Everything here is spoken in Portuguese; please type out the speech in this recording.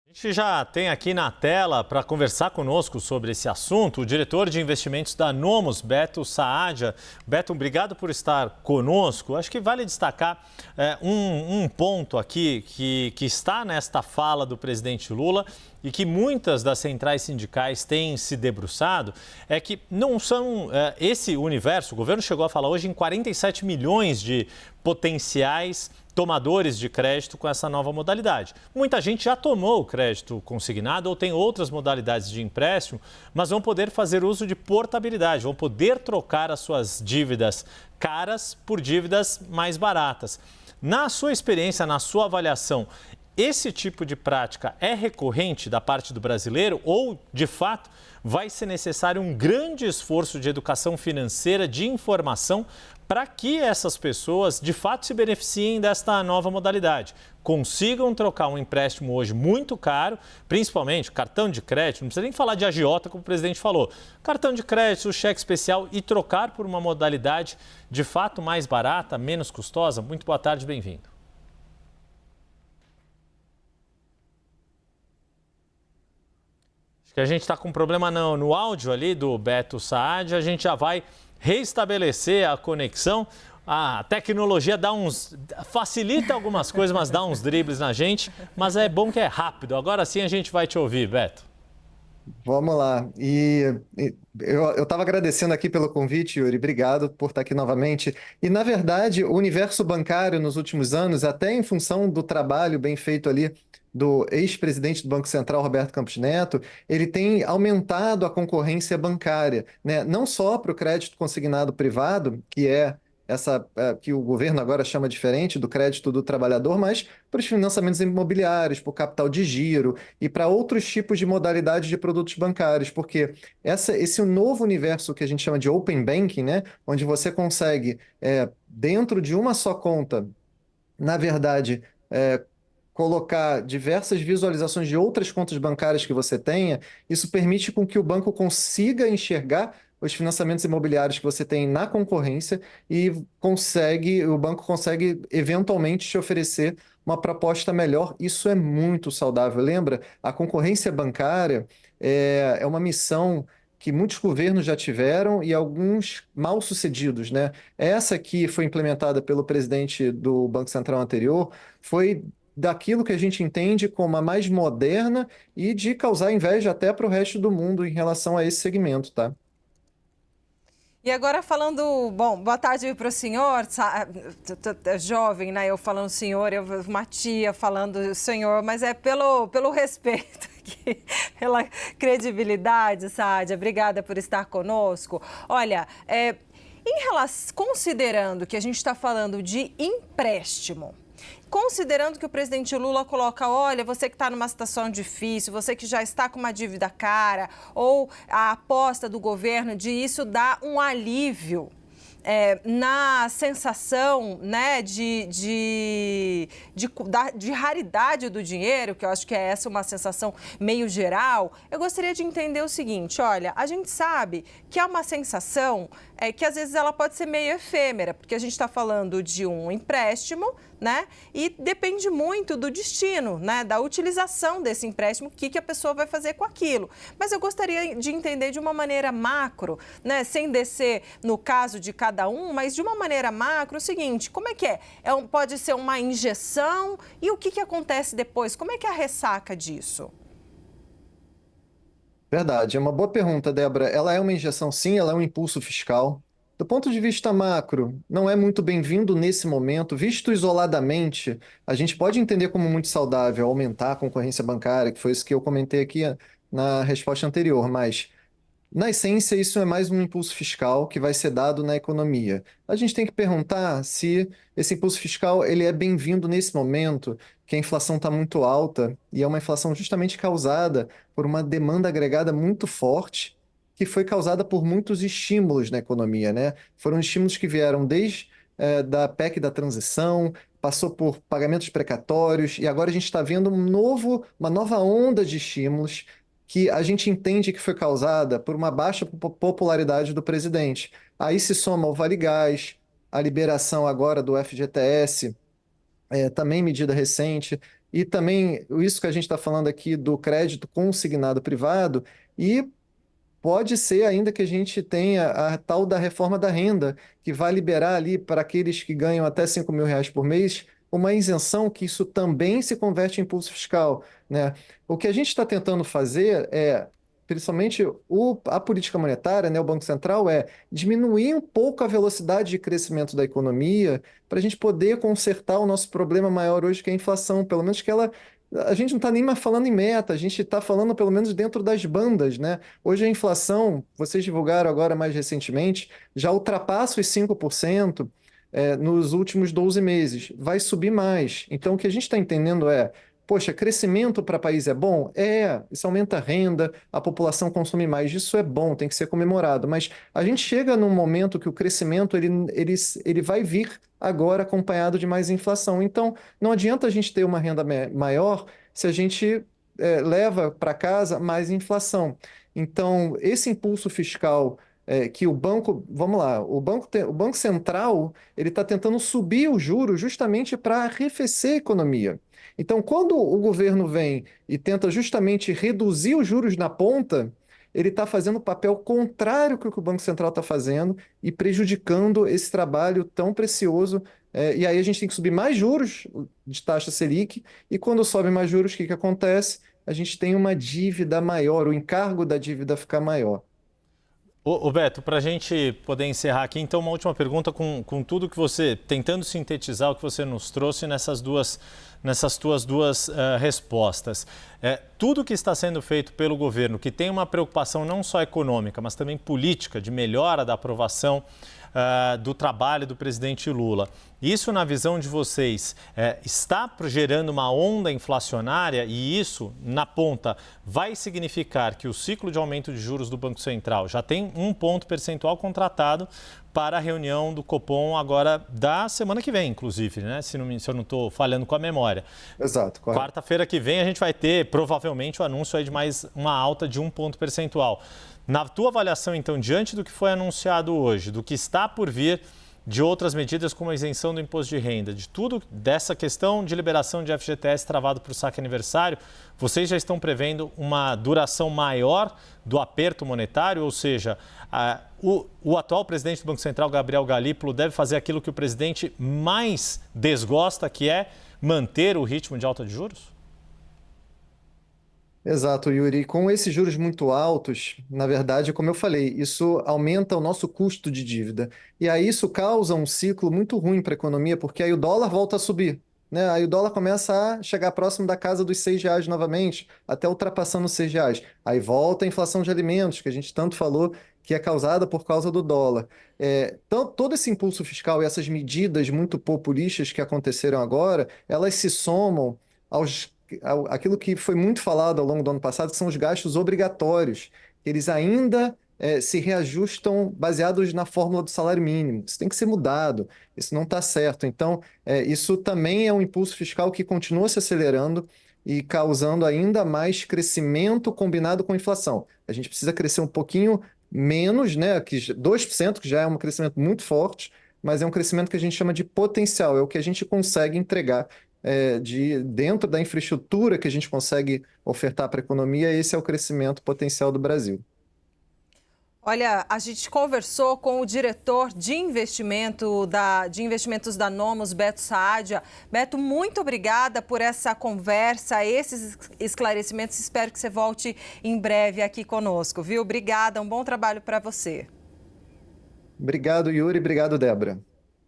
A gente já tem aqui na tela para conversar conosco sobre esse assunto o diretor de investimentos da Nomos, Beto Saadia. Beto, obrigado por estar conosco. Acho que vale destacar um ponto aqui que está nesta fala do presidente Lula e que muitas das centrais sindicais têm se debruçado, é que não são esse universo. O governo chegou a falar hoje em 47 milhões de potenciais tomadores de crédito com essa nova modalidade. Muita gente já tomou o crédito consignado ou tem outras modalidades de empréstimo, mas vão poder fazer uso de portabilidade, vão poder trocar as suas dívidas caras por dívidas mais baratas. Na sua experiência, na sua avaliação, esse tipo de prática é recorrente da parte do brasileiro ou, de fato, vai ser necessário um grande esforço de educação financeira, de informação, para que essas pessoas, de fato, se beneficiem desta nova modalidade? Consigam trocar um empréstimo hoje muito caro, principalmente cartão de crédito, não precisa nem falar de agiota, como o presidente falou, cartão de crédito, cheque especial e trocar por uma modalidade, de fato, mais barata, menos custosa? Muito boa tarde, bem-vindo. Acho que a gente está com um problema no áudio ali do Beto Saadia, a gente já vai reestabelecer a conexão. A tecnologia facilita algumas coisas, mas dá uns dribles na gente, mas é bom que é rápido. Agora sim a gente vai te ouvir, Beto. Vamos lá. Eu estava agradecendo aqui pelo convite, Yuri. Obrigado por estar aqui novamente. E, na verdade, o universo bancário nos últimos anos, até em função do trabalho bem feito ali do ex-presidente do Banco Central, Roberto Campos Neto, ele tem aumentado a concorrência bancária, né? Não só para o crédito consignado privado, que é que o governo agora chama diferente do crédito do trabalhador, mas para os financiamentos imobiliários, para o capital de giro e para outros tipos de modalidades de produtos bancários, porque esse novo universo que a gente chama de Open Banking, né, onde você consegue, dentro de uma só conta, na verdade, colocar diversas visualizações de outras contas bancárias que você tenha, isso permite com que o banco consiga enxergar os financiamentos imobiliários que você tem na concorrência e o banco consegue eventualmente te oferecer uma proposta melhor. Isso é muito saudável. Lembra? A concorrência bancária é uma missão que muitos governos já tiveram e alguns mal sucedidos, né? Essa que foi implementada pelo presidente do Banco Central anterior foi daquilo que a gente entende como a mais moderna e de causar inveja até para o resto do mundo em relação a esse segmento, tá? E agora falando, bom, boa tarde para o senhor, jovem, né? Eu falando senhor, uma tia falando senhor, mas é pelo respeito, aqui, pela credibilidade, Saadia. Obrigada por estar conosco. Olha, considerando que a gente está falando de empréstimo, considerando que o presidente Lula coloca, olha, você que está numa situação difícil, você que já está com uma dívida cara, ou a aposta do governo de isso dar um alívio na sensação, né, de raridade do dinheiro, que eu acho que é essa uma sensação meio geral, eu gostaria de entender o seguinte, olha, a gente sabe que é uma sensação que às vezes ela pode ser meio efêmera, porque a gente está falando de um empréstimo, né? E depende muito do destino, né? Da utilização desse empréstimo, o que a pessoa vai fazer com aquilo. Mas eu gostaria de entender de uma maneira macro, né? Sem descer no caso de cada um, mas de uma maneira macro, o seguinte, como é que é? Pode ser uma injeção e o que acontece depois? Como é que é a ressaca disso? Verdade, é uma boa pergunta, Débora. Ela é uma injeção, sim, ela é um impulso fiscal. Do ponto de vista macro, não é muito bem-vindo nesse momento. Visto isoladamente, a gente pode entender como muito saudável aumentar a concorrência bancária, que foi isso que eu comentei aqui na resposta anterior, mas na essência, isso é mais um impulso fiscal que vai ser dado na economia. A gente tem que perguntar se esse impulso fiscal ele é bem-vindo nesse momento, que a inflação está muito alta e é uma inflação justamente causada por uma demanda agregada muito forte, que foi causada por muitos estímulos na economia, né? Foram estímulos que vieram desde da PEC da transição, passou por pagamentos precatórios e agora a gente está vendo uma nova onda de estímulos que a gente entende que foi causada por uma baixa popularidade do presidente. Aí se soma o Vale Gás, a liberação agora do FGTS, também medida recente, e também isso que a gente está falando aqui do crédito consignado privado, e pode ser ainda que a gente tenha a tal da reforma da renda, que vai liberar ali para aqueles que ganham até R$ 5.000 por mês, uma isenção que isso também se converte em impulso fiscal, né? O que a gente está tentando fazer principalmente a política monetária, né, o Banco Central, diminuir um pouco a velocidade de crescimento da economia para a gente poder consertar o nosso problema maior hoje, que é a inflação, pelo menos que ela. A gente não está nem mais falando em meta, a gente está falando pelo menos dentro das bandas, né? Hoje a inflação, vocês divulgaram agora mais recentemente, já ultrapassa os 5% nos últimos 12 meses. Vai subir mais. Então, o que a gente está entendendo poxa, crescimento para país é bom? Isso aumenta a renda, a população consome mais, isso é bom, tem que ser comemorado. Mas a gente chega num momento que o crescimento ele vai vir agora acompanhado de mais inflação. Então, não adianta a gente ter uma renda maior se a gente leva para casa mais inflação. Então, esse impulso fiscal que o banco, vamos lá, o Banco Central, ele está tentando subir os juros justamente para arrefecer a economia. Então, quando o governo vem e tenta justamente reduzir os juros na ponta, ele está fazendo o papel contrário do que o Banco Central está fazendo e prejudicando esse trabalho tão precioso. E aí a gente tem que subir mais juros de taxa Selic, e quando sobe mais juros, o que acontece? A gente tem uma dívida maior, o encargo da dívida fica maior. Ô Beto, para a gente poder encerrar aqui, então, uma última pergunta com tudo que você, tentando sintetizar o que você nos trouxe nessas tuas duas respostas. Tudo que está sendo feito pelo governo, que tem uma preocupação não só econômica, mas também política, de melhora da aprovação do trabalho do presidente Lula. Isso, na visão de vocês, está gerando uma onda inflacionária, e isso, na ponta, vai significar que o ciclo de aumento de juros do Banco Central já tem 1 ponto percentual contratado para a reunião do Copom agora da semana que vem, inclusive, né? Se eu não estou falhando com a memória. Exato, correto. Quarta-feira que vem a gente vai ter, provavelmente, o anúncio aí de mais uma alta de 1 ponto percentual. Na tua avaliação, então, diante do que foi anunciado hoje, do que está por vir, de outras medidas como a isenção do imposto de renda, de tudo dessa questão de liberação de FGTS travado para o saque aniversário, vocês já estão prevendo uma duração maior do aperto monetário? Ou seja, o atual presidente do Banco Central, Gabriel Galípolo, deve fazer aquilo que o presidente mais desgosta, que é manter o ritmo de alta de juros? Exato, Yuri. Com esses juros muito altos, na verdade, como eu falei, isso aumenta o nosso custo de dívida. E aí isso causa um ciclo muito ruim para a economia, porque aí o dólar volta a subir, né? Aí o dólar começa a chegar próximo da casa dos R$ 6 novamente, até ultrapassando os R$ 6. Aí volta a inflação de alimentos, que a gente tanto falou que é causada por causa do dólar. Então, todo esse impulso fiscal e essas medidas muito populistas que aconteceram agora, elas se somam aquilo que foi muito falado ao longo do ano passado, que são os gastos obrigatórios. Eles ainda se reajustam baseados na fórmula do salário mínimo. Isso tem que ser mudado, isso não está certo. Então, isso também é um impulso fiscal que continua se acelerando e causando ainda mais crescimento combinado com inflação. A gente precisa crescer um pouquinho menos, né, que 2%, que já é um crescimento muito forte, mas é um crescimento que a gente chama de potencial, é o que a gente consegue entregar dentro da infraestrutura que a gente consegue ofertar para a economia. Esse é o crescimento potencial do Brasil. Olha, a gente conversou com o diretor de investimentos da Nomos, Beto Saadia. Beto, muito obrigada por essa conversa, esses esclarecimentos. Espero que você volte em breve aqui conosco, viu? Obrigada, um bom trabalho para você. Obrigado, Yuri. Obrigado, Débora.